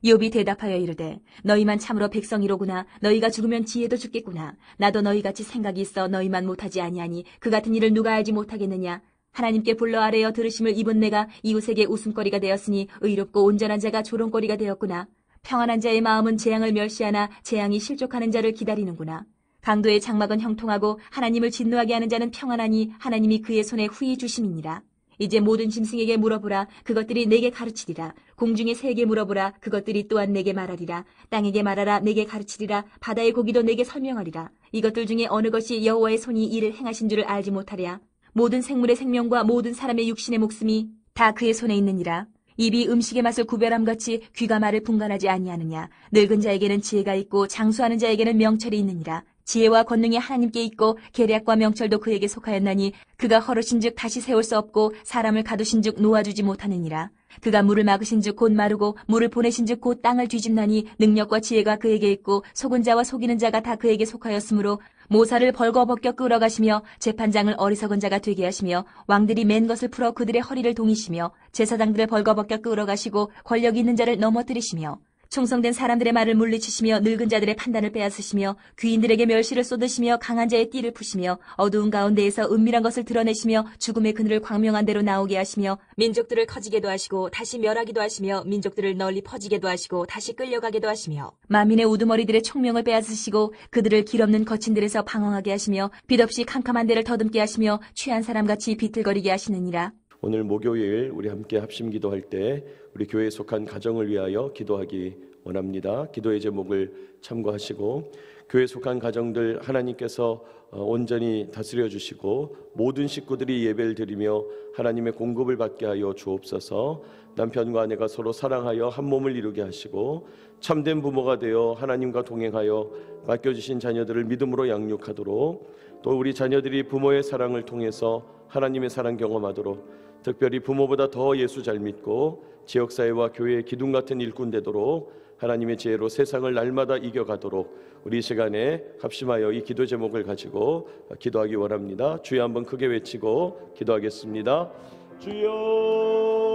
욥이 대답하여 이르되 너희만 참으로 백성이로구나. 너희가 죽으면 지혜도 죽겠구나. 나도 너희같이 생각이 있어 너희만 못하지 아니하니 그 같은 일을 누가 알지 못하겠느냐. 하나님께 불러 아뢰어 들으심을 입은 내가 이웃에게 웃음거리가 되었으니 의롭고 온전한 자가 조롱거리가 되었구나. 평안한 자의 마음은 재앙을 멸시하나 재앙이 실족하는 자를 기다리는구나. 강도의 장막은 형통하고 하나님을 진노하게 하는 자는 평안하니 하나님이 그의 손에 후히 주심이니라. 이제 모든 짐승에게 물어보라. 그것들이 내게 가르치리라. 공중의 새에게 물어보라. 그것들이 또한 내게 말하리라. 땅에게 말하라. 내게 가르치리라. 바다의 고기도 내게 설명하리라. 이것들 중에 어느 것이 여호와의 손이 이를 행하신 줄을 알지 못하랴. 모든 생물의 생명과 모든 사람의 육신의 목숨이 다 그의 손에 있느니라. 입이 음식의 맛을 구별함같이 귀가 말을 분간하지 아니하느냐. 늙은 자에게는 지혜가 있고 장수하는 자에게는 명철이 있느니라. 지혜와 권능이 하나님께 있고 계략과 명철도 그에게 속하였나니 그가 허르신즉 다시 세울 수 없고 사람을 가두신즉 놓아주지 못하느니라. 그가 물을 막으신즉 곧 마르고 물을 보내신즉 곧 땅을 뒤집나니 능력과 지혜가 그에게 있고 속은 자와 속이는 자가 다 그에게 속하였으므로 모사를 벌거벗겨 끌어가시며 재판장을 어리석은 자가 되게 하시며 왕들이 맨 것을 풀어 그들의 허리를 동이시며 제사장들을 벌거벗겨 끌어가시고 권력 있는 자를 넘어뜨리시며 충성된 사람들의 말을 물리치시며 늙은 자들의 판단을 빼앗으시며 귀인들에게 멸시를 쏟으시며 강한 자의 띠를 푸시며 어두운 가운데에서 은밀한 것을 드러내시며 죽음의 그늘을 광명한 대로 나오게 하시며 민족들을 커지게도 하시고 다시 멸하기도 하시며 민족들을 널리 퍼지게도 하시고 다시 끌려가게도 하시며 만민의 우두머리들의 총명을 빼앗으시고 그들을 길없는 거친들에서 방황하게 하시며 빛없이 캄캄한 데를 더듬게 하시며 취한 사람같이 비틀거리게 하시느니라. 오늘 목요일 우리 함께 합심 기도할 때 우리 교회에 속한 가정을 위하여 기도하기 원합니다. 기도의 제목을 참고하시고 교회에 속한 가정들 하나님께서 온전히 다스려 주시고 모든 식구들이 예배를 드리며 하나님의 공급을 받게 하여 주옵소서. 남편과 아내가 서로 사랑하여 한 몸을 이루게 하시고 참된 부모가 되어 하나님과 동행하여 맡겨주신 자녀들을 믿음으로 양육하도록 또 우리 자녀들이 부모의 사랑을 통해서 하나님의 사랑 경험하도록 특별히 부모보다 더 예수 잘 믿고 지역사회와 교회의 기둥 같은 일꾼 되도록 하나님의 지혜로 세상을 날마다 이겨가도록 우리 시간에 합심하여 이 기도 제목을 가지고 기도하기 원합니다. 주여 한번 크게 외치고 기도하겠습니다.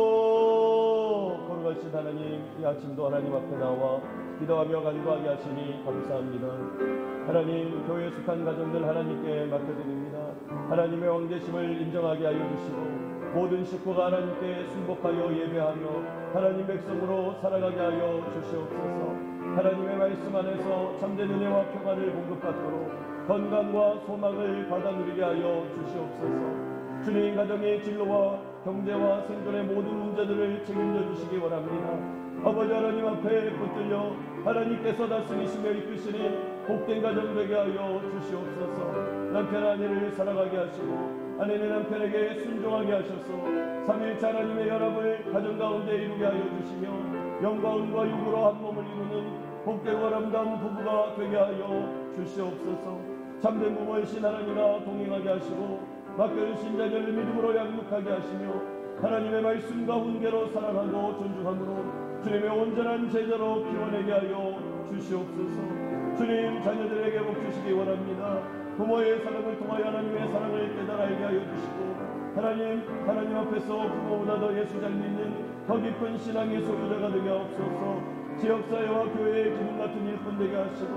주여. 거룩하신 하나님, 이 아침도 하나님 앞에 나와 기도하며 간구하게 하시니 감사합니다. 하나님, 교회에 속한 가정들 하나님께 맡겨드립니다. 하나님의 왕되심을 인정하게 하여 주시고 모든 식구가 하나님께 순복하여 예배하며 하나님 백성으로 살아가게 하여 주시옵소서. 하나님의 말씀 안에서 참된 은혜와 평안을 공급받도록 건강과 소망을 받아 누리게 하여 주시옵소서. 주님, 가정의 진로와 경제와 생존의 모든 문제들을 책임져 주시기 원합니다. 아버지 하나님 앞에 붙들려 하나님께서 다스리시며 이끄시니 복된 가정 되게 하여 주시옵소서. 남편 아내를 사랑하게 하시고 아내는 남편에게 순종하게 하셔서 삼위일체 하나님의 연합을 가정 가운데 이루게 하여 주시며 영과 은과 육으로 한 몸을 이루는 복되고 아름다운 부부가 되게 하여 주시옵소서. 참된 부모이신 하나님과 동행하게 하시고 맡겨주신 자녀를 믿음으로 양육하게 하시며 하나님의 말씀과 훈계로 사랑하고 존중함으로 주님의 온전한 제자로 키워내게 하여 주시옵소서. 주님, 자녀들에게 복 주시기 원합니다. 부모의 사랑을 통하여 하나님의 사랑을 깨달아 알게 하여 주시고 하나님 앞에서 부모보다 더 예수 잘 믿는 더 깊은 신앙의 소유자가 되게 하옵소서. 지역사회와 교회의 기둥 같은 일꾼 되게 하시고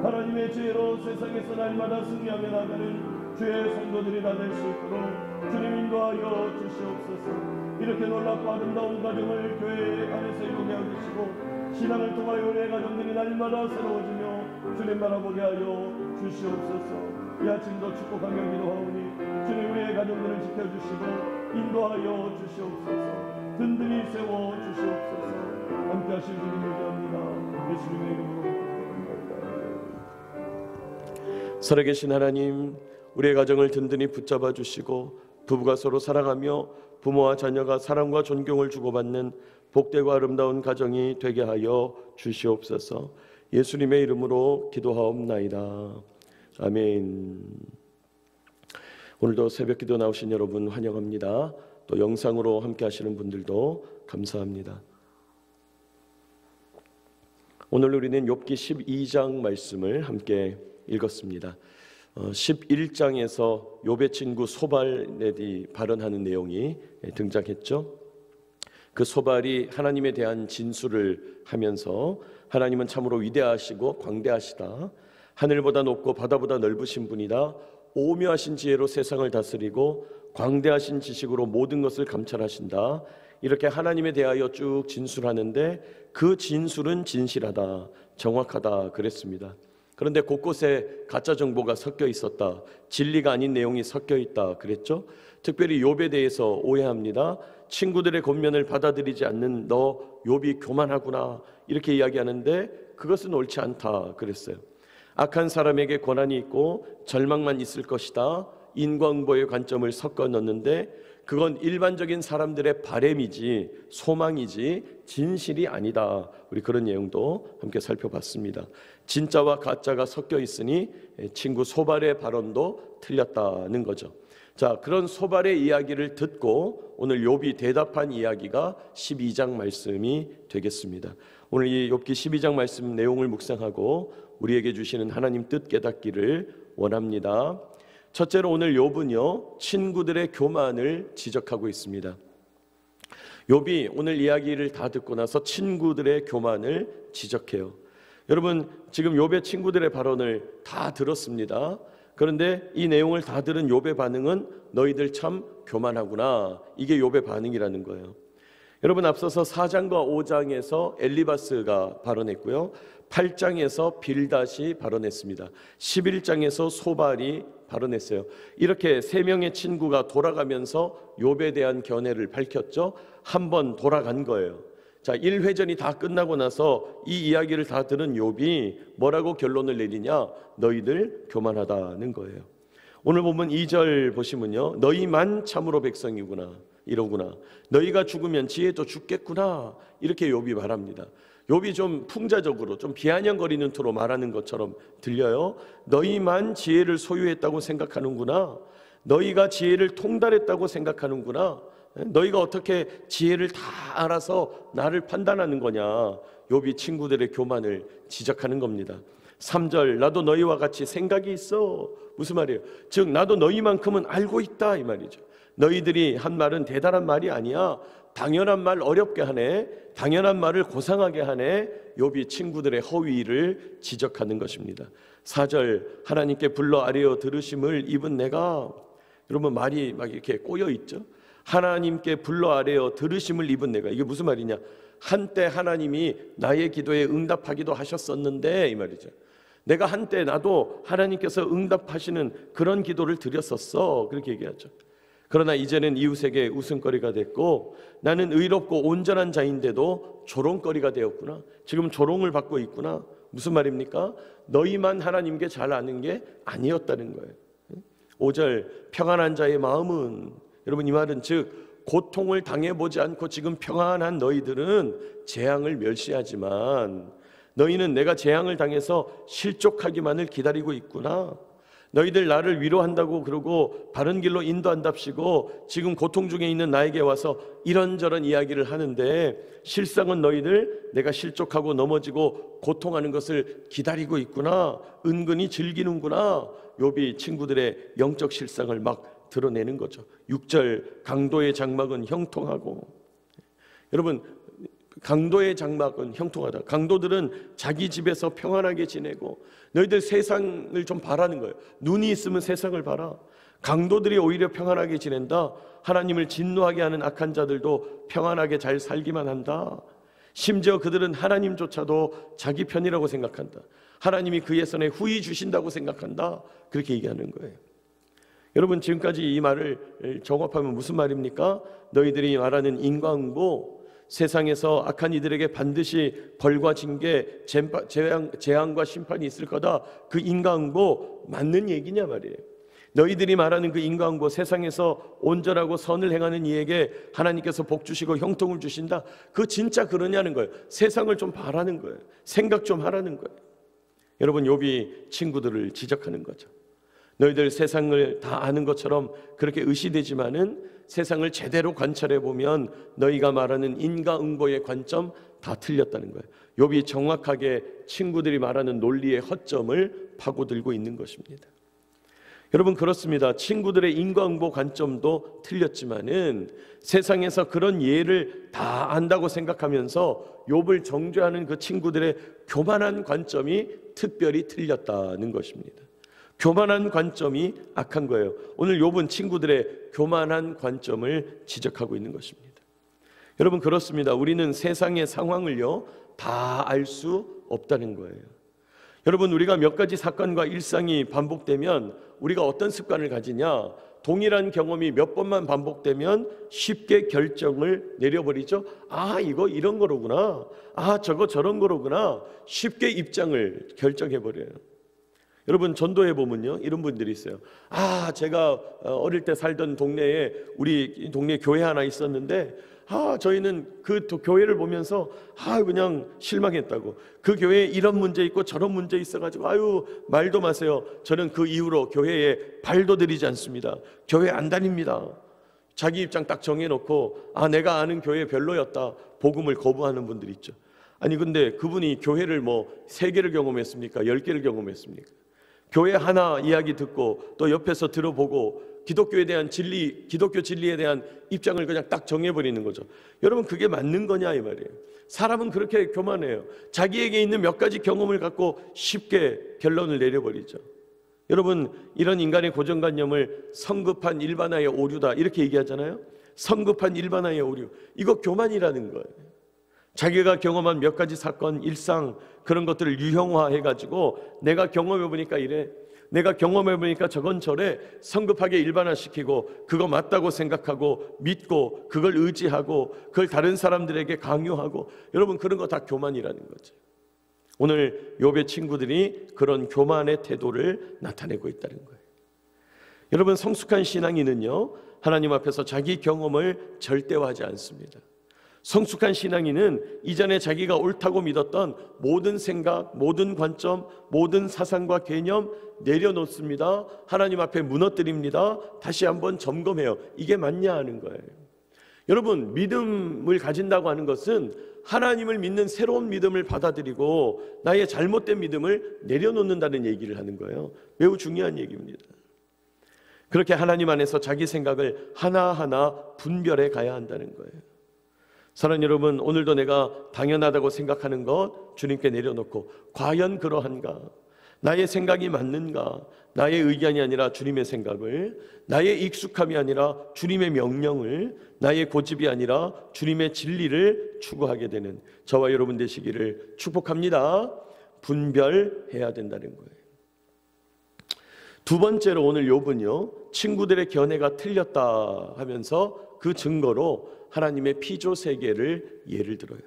하나님의 지혜로 세상에서 날마다 승리하며 나가는 주의 성도들이 다 될 수 있도록 주님 인도하여 주시옵소서. 이렇게 놀랍고 아름다운 가정을 교회 안에서 이루게 하여 주시고 신앙을 통하여 우리의 가정들이 날마다 새로워지며 주님 바라보게 하여 주시옵소서. 이 아침도 축복하며 기도하오니 주님, 우리의 가정들을 지켜주시고 인도하여 주시옵소서. 든든히 세워 주시옵소서. 함께 하실 주님 기도합니다. 예수님의 이름으로. 살아계신 하나님, 우리의 가정을 든든히 붙잡아 주시고 부부가 서로 사랑하며 부모와 자녀가 사랑과 존경을 주고받는 복되고 아름다운 가정이 되게 하여 주시옵소서. 예수님의 이름으로 기도하옵나이다. 아멘. 오늘도 새벽기도 나오신 여러분 환영합니다. 또 영상으로 함께 하시는 분들도 감사합니다. 오늘 우리는 욥기 12장 말씀을 함께 읽었습니다. 11장에서 욥의 친구 소발넷이 발언하는 내용이 등장했죠. 그 소발이 하나님에 대한 진술을 하면서 하나님은 참으로 위대하시고 광대하시다. 하늘보다 높고 바다보다 넓으신 분이다. 오묘하신 지혜로 세상을 다스리고 광대하신 지식으로 모든 것을 감찰하신다. 이렇게 하나님에 대하여 쭉 진술하는데 그 진술은 진실하다, 정확하다 그랬습니다. 그런데 곳곳에 가짜 정보가 섞여 있었다, 진리가 아닌 내용이 섞여 있다 그랬죠. 특별히 욥에 대해서 오해합니다. 친구들의 권면을 받아들이지 않는 너 욥이 교만하구나 이렇게 이야기하는데 그것은 옳지 않다 그랬어요. 악한 사람에게 권한이 있고 절망만 있을 것이다, 인과응보의 관점을 섞어 넣는데 그건 일반적인 사람들의 바램이지 소망이지 진실이 아니다. 우리 그런 내용도 함께 살펴봤습니다. 진짜와 가짜가 섞여 있으니 친구 소발의 발언도 틀렸다는 거죠. 자, 그런 소발의 이야기를 듣고 오늘 욥이 대답한 이야기가 12장 말씀이 되겠습니다. 오늘 이 욥기 12장 말씀 내용을 묵상하고 우리에게 주시는 하나님 뜻 깨닫기를 원합니다. 첫째로 오늘 욥은요 친구들의 교만을 지적하고 있습니다. 욥이 오늘 이야기를 다 듣고 나서 친구들의 교만을 지적해요. 여러분 지금 욥의 친구들의 발언을 다 들었습니다. 그런데 이 내용을 다 들은 욥의 반응은 너희들 참 교만하구나, 이게 욥의 반응이라는 거예요. 여러분 앞서서 4장과 5장에서 엘리바스가 발언했고요, 8장에서 빌닷이 발언했습니다. 11장에서 소발이 발언했어요. 이렇게 세 명의 친구가 돌아가면서 욥에 대한 견해를 밝혔죠. 한 번 돌아간 거예요. 자, 1회전이 다 끝나고 나서 이 이야기를 다 들은 욥이 뭐라고 결론을 내리냐? 너희들 교만하다는 거예요. 오늘 보면 2절 보시면요, 너희만 참으로 백성이구나, 이러구나. 너희가 죽으면 지혜도 죽겠구나, 이렇게 욥이 말합니다. 욥이 좀 풍자적으로 좀 비아냥거리는 투로 말하는 것처럼 들려요. 너희만 지혜를 소유했다고 생각하는구나, 너희가 지혜를 통달했다고 생각하는구나, 너희가 어떻게 지혜를 다 알아서 나를 판단하는 거냐. 욥이 친구들의 교만을 지적하는 겁니다. 3절 나도 너희와 같이 생각이 있어. 무슨 말이에요? 즉 나도 너희만큼은 알고 있다 이 말이죠. 너희들이 한 말은 대단한 말이 아니야. 당연한 말 어렵게 하네, 당연한 말을 고상하게 하네. 욥이 친구들의 허위를 지적하는 것입니다. 4절 하나님께 불러 아뢰어 들으심을 입은 내가, 여러분 말이 막 이렇게 꼬여 있죠. 하나님께 불러 아뢰어 들으심을 입은 내가, 이게 무슨 말이냐? 한때 하나님이 나의 기도에 응답하기도 하셨었는데 이 말이죠. 내가 한때 나도 하나님께서 응답하시는 그런 기도를 드렸었어, 그렇게 얘기하죠. 그러나 이제는 이웃에게 웃음거리가 됐고 나는 의롭고 온전한 자인데도 조롱거리가 되었구나. 지금 조롱을 받고 있구나. 무슨 말입니까? 너희만 하나님께 잘 아는 게 아니었다는 거예요. 5절 평안한 자의 마음은, 여러분 이 말은 즉 고통을 당해보지 않고 지금 평안한 너희들은 재앙을 멸시하지만 너희는 내가 재앙을 당해서 실족하기만을 기다리고 있구나. 너희들 나를 위로한다고 그러고 바른 길로 인도한답시고 지금 고통 중에 있는 나에게 와서 이런저런 이야기를 하는데 실상은 너희들 내가 실족하고 넘어지고 고통하는 것을 기다리고 있구나, 은근히 즐기는구나. 욥이 친구들의 영적 실상을 막 드러내는 거죠. 6절 강도의 장막은 형통하고, 여러분 강도의 장막은 형통하다. 강도들은 자기 집에서 평안하게 지내고 너희들 세상을 좀 바라는 거예요. 눈이 있으면 세상을 봐라. 강도들이 오히려 평안하게 지낸다. 하나님을 진노하게 하는 악한 자들도 평안하게 잘 살기만 한다. 심지어 그들은 하나님조차도 자기 편이라고 생각한다. 하나님이 그의 손에 후히 주신다고 생각한다. 그렇게 얘기하는 거예요. 여러분 지금까지 이 말을 종합하면 무슨 말입니까? 너희들이 말하는 인과응보, 세상에서 악한 이들에게 반드시 벌과 징계, 재앙과 심판이 있을 거다. 그 인과응보 맞는 얘기냐 말이에요. 너희들이 말하는 그 인과응보, 세상에서 온전하고 선을 행하는 이에게 하나님께서 복 주시고 형통을 주신다. 그 진짜 그러냐는 거예요. 세상을 좀 바라는 거예요. 생각 좀 하라는 거예요. 여러분 욥이 친구들을 지적하는 거죠. 너희들 세상을 다 아는 것처럼 그렇게 의시되지만은 세상을 제대로 관찰해 보면 너희가 말하는 인과응보의 관점 다 틀렸다는 거예요. 욥이 정확하게 친구들이 말하는 논리의 허점을 파고들고 있는 것입니다. 여러분 그렇습니다. 친구들의 인과응보 관점도 틀렸지만은 세상에서 그런 예를 다 안다고 생각하면서 욥을 정죄하는 그 친구들의 교만한 관점이 특별히 틀렸다는 것입니다. 교만한 관점이 악한 거예요. 오늘 욥은 친구들의 교만한 관점을 지적하고 있는 것입니다. 여러분 그렇습니다. 우리는 세상의 상황을요 다 알 수 없다는 거예요. 여러분 우리가 몇 가지 사건과 일상이 반복되면 우리가 어떤 습관을 가지냐? 동일한 경험이 몇 번만 반복되면 쉽게 결정을 내려버리죠. 아, 이거 이런 거로구나. 아, 저거 저런 거로구나. 쉽게 입장을 결정해버려요. 여러분 전도해 보면요 이런 분들이 있어요. 아, 제가 어릴 때 살던 동네에 우리 동네 교회 하나 있었는데 저희는 그 교회를 보면서 그냥 실망했다고. 그 교회에 이런 문제 있고 저런 문제 있어가지고 말도 마세요. 저는 그 이후로 교회에 발도 들이지 않습니다. 교회 안 다닙니다. 자기 입장 딱 정해놓고 내가 아는 교회 별로였다. 복음을 거부하는 분들이 있죠. 아니 근데 그분이 교회를 3개를 경험했습니까? 10개를 경험했습니까? 교회 하나 이야기 듣고 또 옆에서 들어보고 기독교에 대한 진리, 기독교 진리에 대한 입장을 그냥 딱 정해버리는 거죠. 여러분 그게 맞는 거냐 이 말이에요. 사람은 그렇게 교만해요. 자기에게 있는 몇 가지 경험을 갖고 쉽게 결론을 내려버리죠. 여러분 이런 인간의 고정관념을 성급한 일반화의 오류다 이렇게 얘기하잖아요. 성급한 일반화의 오류, 이거 교만이라는 거예요. 자기가 경험한 몇 가지 사건, 일상 그런 것들을 유형화해가지고 내가 경험해보니까 이래, 내가 경험해보니까 저건 저래 성급하게 일반화시키고 그거 맞다고 생각하고 믿고 그걸 의지하고 그걸 다른 사람들에게 강요하고, 여러분 그런 거 다 교만이라는 거죠. 오늘 욥의 친구들이 그런 교만의 태도를 나타내고 있다는 거예요. 여러분 성숙한 신앙인은요 하나님 앞에서 자기 경험을 절대화하지 않습니다. 성숙한 신앙인은 이전에 자기가 옳다고 믿었던 모든 생각, 모든 관점, 모든 사상과 개념 내려놓습니다. 하나님 앞에 무너뜨립니다. 다시 한번 점검해요. 이게 맞냐 하는 거예요. 여러분 믿음을 가진다고 하는 것은 하나님을 믿는 새로운 믿음을 받아들이고 나의 잘못된 믿음을 내려놓는다는 얘기를 하는 거예요. 매우 중요한 얘기입니다. 그렇게 하나님 안에서 자기 생각을 하나하나 분별해 가야 한다는 거예요. 사랑하는 여러분, 오늘도 내가 당연하다고 생각하는 것 주님께 내려놓고 과연 그러한가? 나의 생각이 맞는가? 나의 의견이 아니라 주님의 생각을, 나의 익숙함이 아니라 주님의 명령을, 나의 고집이 아니라 주님의 진리를 추구하게 되는 저와 여러분 되시기를 축복합니다. 분별해야 된다는 거예요. 두 번째로 오늘 욥은요 친구들의 견해가 틀렸다 하면서 그 증거로 하나님의 피조 세계를 예를 들어요.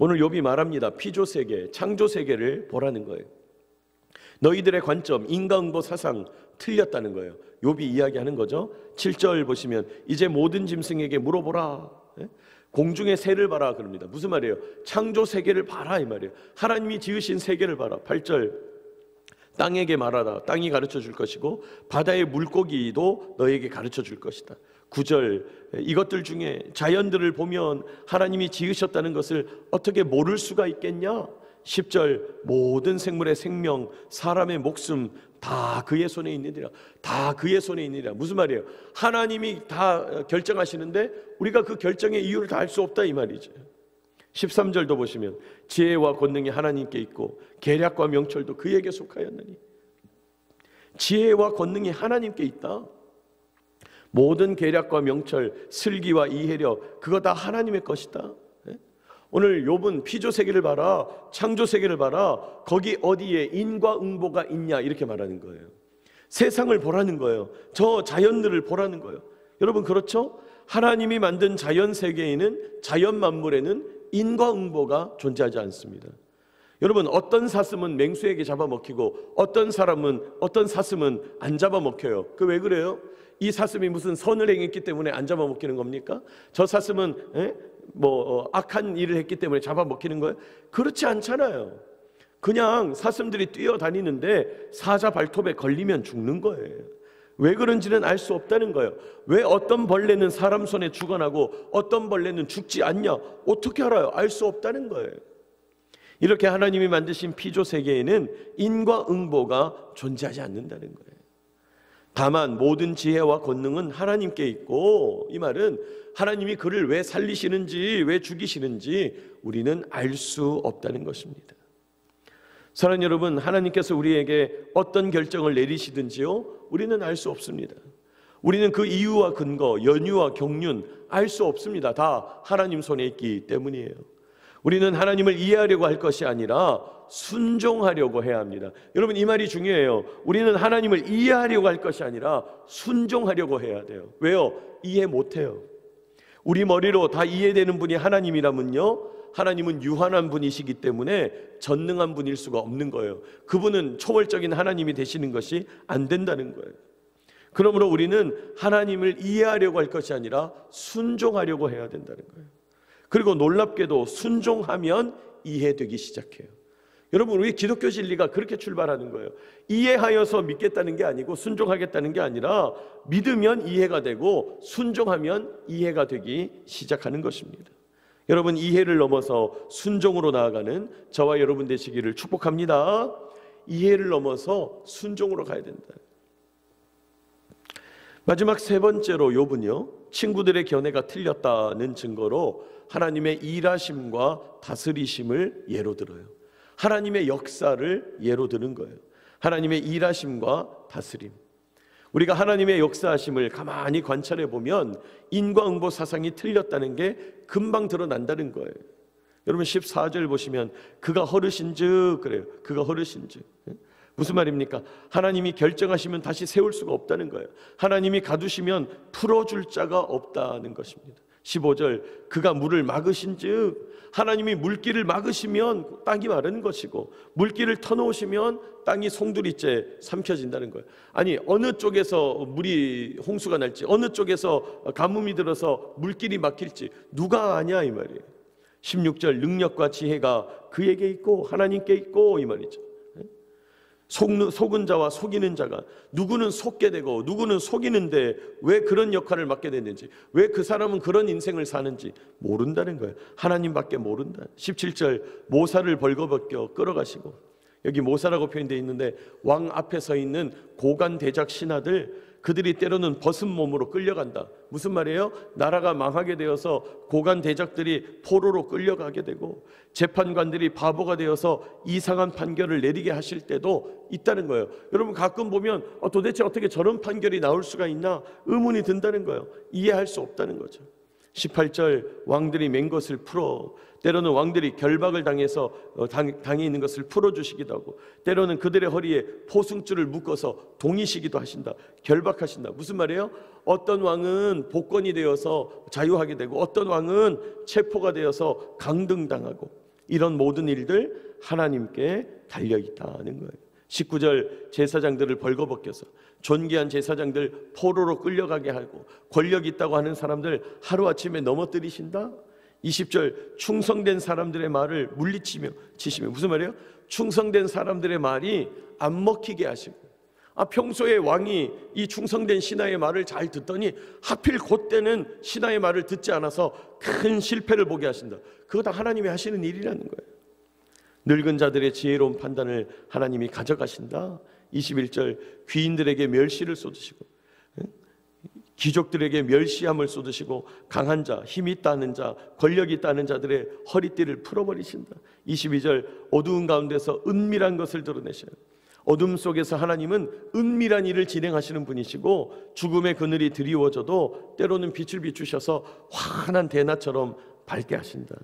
오늘 욥이 말합니다. 피조 세계, 창조 세계를 보라는 거예요. 너희들의 관점, 인과응보 사상 틀렸다는 거예요. 욥이 이야기하는 거죠. 7절 보시면 이제 모든 짐승에게 물어보라. 공중의 새를 봐라 그럽니다. 무슨 말이에요? 창조 세계를 봐라 이 말이에요. 하나님이 지으신 세계를 봐라. 8절 땅에게 말하라. 땅이 가르쳐 줄 것이고 바다의 물고기도 너에게 가르쳐 줄 것이다. 9절 이것들 중에 자연들을 보면 하나님이 지으셨다는 것을 어떻게 모를 수가 있겠냐. 10절 모든 생물의 생명, 사람의 목숨 다 그의 손에 있느니라. 다 그의 손에 있느니라. 무슨 말이에요? 하나님이 다 결정하시는데 우리가 그 결정의 이유를 다 알 수 없다 이 말이죠. 13절도 보시면 지혜와 권능이 하나님께 있고 계략과 명철도 그에게 속하였느니. 지혜와 권능이 하나님께 있다. 모든 계략과 명철, 슬기와 이해력 그거 다 하나님의 것이다. 오늘 욥은 피조 세계를 봐라, 창조 세계를 봐라, 거기 어디에 인과응보가 있냐 이렇게 말하는 거예요. 세상을 보라는 거예요. 저 자연들을 보라는 거예요. 여러분 그렇죠? 하나님이 만든 자연 세계에는, 자연 만물에는 인과응보가 존재하지 않습니다. 여러분 어떤 사슴은 맹수에게 잡아먹히고 어떤 사슴은 안 잡아먹혀요. 그 왜 그래요? 이 사슴이 무슨 선을 행했기 때문에 안 잡아먹히는 겁니까? 저 사슴은 악한 일을 했기 때문에 잡아먹히는 거예요? 그렇지 않잖아요. 그냥 사슴들이 뛰어다니는데 사자 발톱에 걸리면 죽는 거예요. 왜 그런지는 알 수 없다는 거예요. 왜 어떤 벌레는 사람 손에 죽어나고 어떤 벌레는 죽지 않냐? 어떻게 알아요? 알 수 없다는 거예요. 이렇게 하나님이 만드신 피조 세계에는 인과응보가 존재하지 않는다는 거예요. 다만 모든 지혜와 권능은 하나님께 있고, 이 말은 하나님이 그를 왜 살리시는지, 왜 죽이시는지 우리는 알 수 없다는 것입니다. 사랑하는 여러분, 하나님께서 우리에게 어떤 결정을 내리시든지요, 우리는 알 수 없습니다. 우리는 그 이유와 근거, 연유와 경륜 알 수 없습니다. 다 하나님 손에 있기 때문이에요. 우리는 하나님을 이해하려고 할 것이 아니라 순종하려고 해야 합니다. 여러분, 이 말이 중요해요. 우리는 하나님을 이해하려고 할 것이 아니라 순종하려고 해야 돼요. 왜요? 이해 못해요. 우리 머리로 다 이해되는 분이 하나님이라면요, 하나님은 유한한 분이시기 때문에 전능한 분일 수가 없는 거예요. 그분은 초월적인 하나님이 되시는 것이 안 된다는 거예요. 그러므로 우리는 하나님을 이해하려고 할 것이 아니라 순종하려고 해야 된다는 거예요. 그리고 놀랍게도 순종하면 이해되기 시작해요. 여러분, 우리 기독교 진리가 그렇게 출발하는 거예요. 이해하여서 믿겠다는 게 아니고 순종하겠다는 게 아니라 믿으면 이해가 되고 순종하면 이해가 되기 시작하는 것입니다. 여러분, 이해를 넘어서 순종으로 나아가는 저와 여러분 되시기를 축복합니다. 이해를 넘어서 순종으로 가야 된다. 마지막 세 번째로 욥은요, 친구들의 견해가 틀렸다는 증거로 하나님의 일하심과 다스리심을 예로 들어요. 하나님의 역사를 예로 드는 거예요. 하나님의 일하심과 다스림. 우리가 하나님의 역사하심을 가만히 관찰해 보면 인과응보 사상이 틀렸다는 게 금방 드러난다는 거예요. 여러분, 14절 보시면 그가 허르신즉, 그래요. 그가 허르신즉. 무슨 말입니까? 하나님이 결정하시면 다시 세울 수가 없다는 거예요. 하나님이 가두시면 풀어줄 자가 없다는 것입니다. 15절, 그가 물을 막으신즉, 하나님이 물길을 막으시면 땅이 마르는 것이고 물길을 터놓으시면 땅이 송두리째 삼켜진다는 거예요. 아니, 어느 쪽에서 물이 홍수가 날지, 어느 쪽에서 가뭄이 들어서 물길이 막힐지 누가 아냐, 이 말이에요. 16절, 능력과 지혜가 그에게 있고 하나님께 있고, 이 말이죠. 속은 자와 속이는 자가, 누구는 속게 되고 누구는 속이는데 왜 그런 역할을 맡게 됐는지, 왜 그 사람은 그런 인생을 사는지 모른다는 거예요. 하나님밖에 모른다. 17절, 모사를 벌거벗겨 끌어가시고, 여기 모사라고 표현되어 있는데 왕 앞에 서 있는 고관 대작 신하들, 그들이 때로는 벗은 몸으로 끌려간다. 무슨 말이에요? 나라가 망하게 되어서 고관 대작들이 포로로 끌려가게 되고 재판관들이 바보가 되어서 이상한 판결을 내리게 하실 때도 있다는 거예요. 여러분, 가끔 보면 도대체 어떻게 저런 판결이 나올 수가 있나 의문이 든다는 거예요. 이해할 수 없다는 거죠. 18절, 왕들이 맨 것을 풀어, 때로는 왕들이 결박을 당해서 당해 있는 것을 풀어주시기도 하고, 때로는 그들의 허리에 포승줄을 묶어서 동이시기도 하신다. 결박하신다. 무슨 말이에요? 어떤 왕은 복권이 되어서 자유하게 되고 어떤 왕은 체포가 되어서 강등당하고, 이런 모든 일들 하나님께 달려있다는 거예요. 19절, 제사장들을 벌거벗겨서 존귀한 제사장들 포로로 끌려가게 하고 권력 있다고 하는 사람들 하루아침에 넘어뜨리신다. 20절, 충성된 사람들의 말을 물리치며 치시며, 무슨 말이에요? 충성된 사람들의 말이 안 먹히게 하시고, 평소에 왕이 이 충성된 신하의 말을 잘 듣더니 하필 그때는 신하의 말을 듣지 않아서 큰 실패를 보게 하신다. 그거 다 하나님이 하시는 일이라는 거예요. 늙은 자들의 지혜로운 판단을 하나님이 가져가신다. 21절, 귀인들에게 멸시를 쏟으시고 귀족들에게 멸시함을 쏟으시고 강한 자, 힘이 있다는 자, 권력이 있다는 자들의 허리띠를 풀어버리신다. 22절, 어두운 가운데서 은밀한 것을 드러내셔요. 어둠 속에서 하나님은 은밀한 일을 진행하시는 분이시고 죽음의 그늘이 드리워져도 때로는 빛을 비추셔서 환한 대낮처럼 밝게 하신다.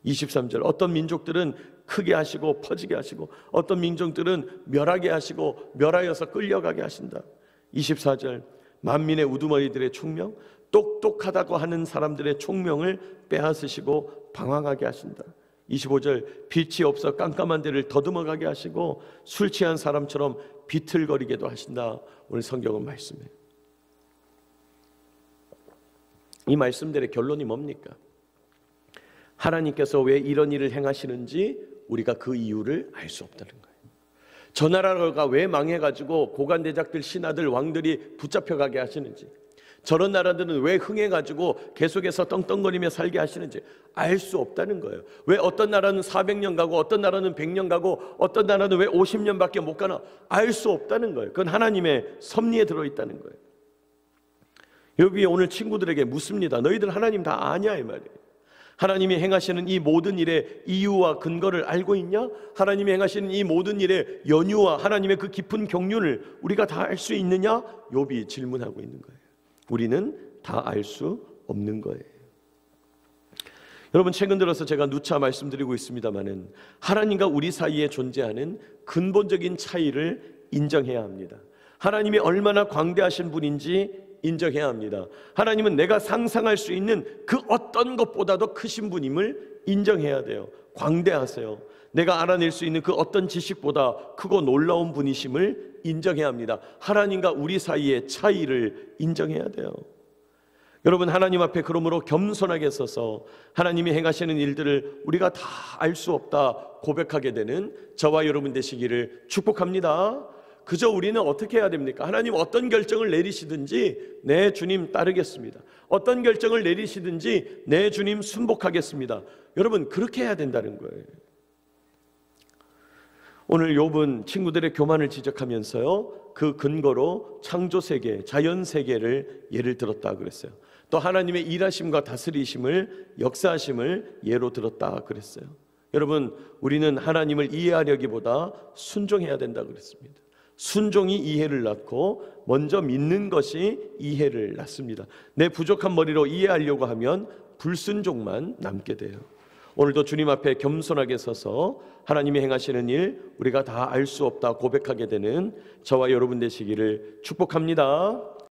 23절, 어떤 민족들은 크게 하시고 퍼지게 하시고 어떤 민족들은 멸하게 하시고 멸하여서 끌려가게 하신다. 24절, 만민의 우두머리들의 총명, 똑똑하다고 하는 사람들의 총명을 빼앗으시고 방황하게 하신다. 25절, 빛이 없어 깜깜한 데를 더듬어가게 하시고 술 취한 사람처럼 비틀거리게도 하신다. 오늘 성경은 말씀이에요. 이 말씀들의 결론이 뭡니까? 하나님께서 왜 이런 일을 행하시는지 우리가 그 이유를 알 수 없다는 거예요. 저 나라가 왜 망해가지고 고관대작들, 신하들, 왕들이 붙잡혀가게 하시는지, 저런 나라들은 왜 흥해가지고 계속해서 떵떵거리며 살게 하시는지 알 수 없다는 거예요. 왜 어떤 나라는 400년 가고 어떤 나라는 100년 가고 어떤 나라는 왜 50년밖에 못 가나 알 수 없다는 거예요. 그건 하나님의 섭리에 들어있다는 거예요. 여기 오늘 친구들에게 묻습니다. 너희들 하나님 다 아냐 이 말이에요. 하나님이 행하시는 이 모든 일의 이유와 근거를 알고 있냐? 하나님이 행하시는 이 모든 일의 연유와 하나님의 그 깊은 경륜을 우리가 다 알 수 있느냐? 욥이 질문하고 있는 거예요. 우리는 다 알 수 없는 거예요. 여러분, 최근 들어서 제가 누차 말씀드리고 있습니다마는 하나님과 우리 사이에 존재하는 근본적인 차이를 인정해야 합니다. 하나님이 얼마나 광대하신 분인지 인정해야 합니다. 하나님은 내가 상상할 수 있는 그 어떤 것보다도 크신 분임을 인정해야 돼요. 광대하세요. 내가 알아낼 수 있는 그 어떤 지식보다 크고 놀라운 분이심을 인정해야 합니다. 하나님과 우리 사이의 차이를 인정해야 돼요. 여러분, 하나님 앞에 그러므로 겸손하게 서서 하나님이 행하시는 일들을 우리가 다 알 수 없다 고백하게 되는 저와 여러분 되시기를 축복합니다. 그저 우리는 어떻게 해야 됩니까? 하나님 어떤 결정을 내리시든지 네 주님 따르겠습니다. 어떤 결정을 내리시든지 네 주님 순복하겠습니다. 여러분, 그렇게 해야 된다는 거예요. 오늘 욥은 친구들의 교만을 지적하면서요, 그 근거로 창조세계, 자연세계를 예를 들었다 그랬어요. 또 하나님의 일하심과 다스리심을, 역사하심을 예로 들었다 그랬어요. 여러분, 우리는 하나님을 이해하려기보다 순종해야 된다 그랬습니다. 순종이 이해를 낳고 먼저 믿는 것이 이해를 낳습니다. 내 부족한 머리로 이해하려고 하면 불순종만 남게 돼요. 오늘도 주님 앞에 겸손하게 서서 하나님이 행하시는 일 우리가 다 알 수 없다 고백하게 되는 저와 여러분 되시기를 축복합니다.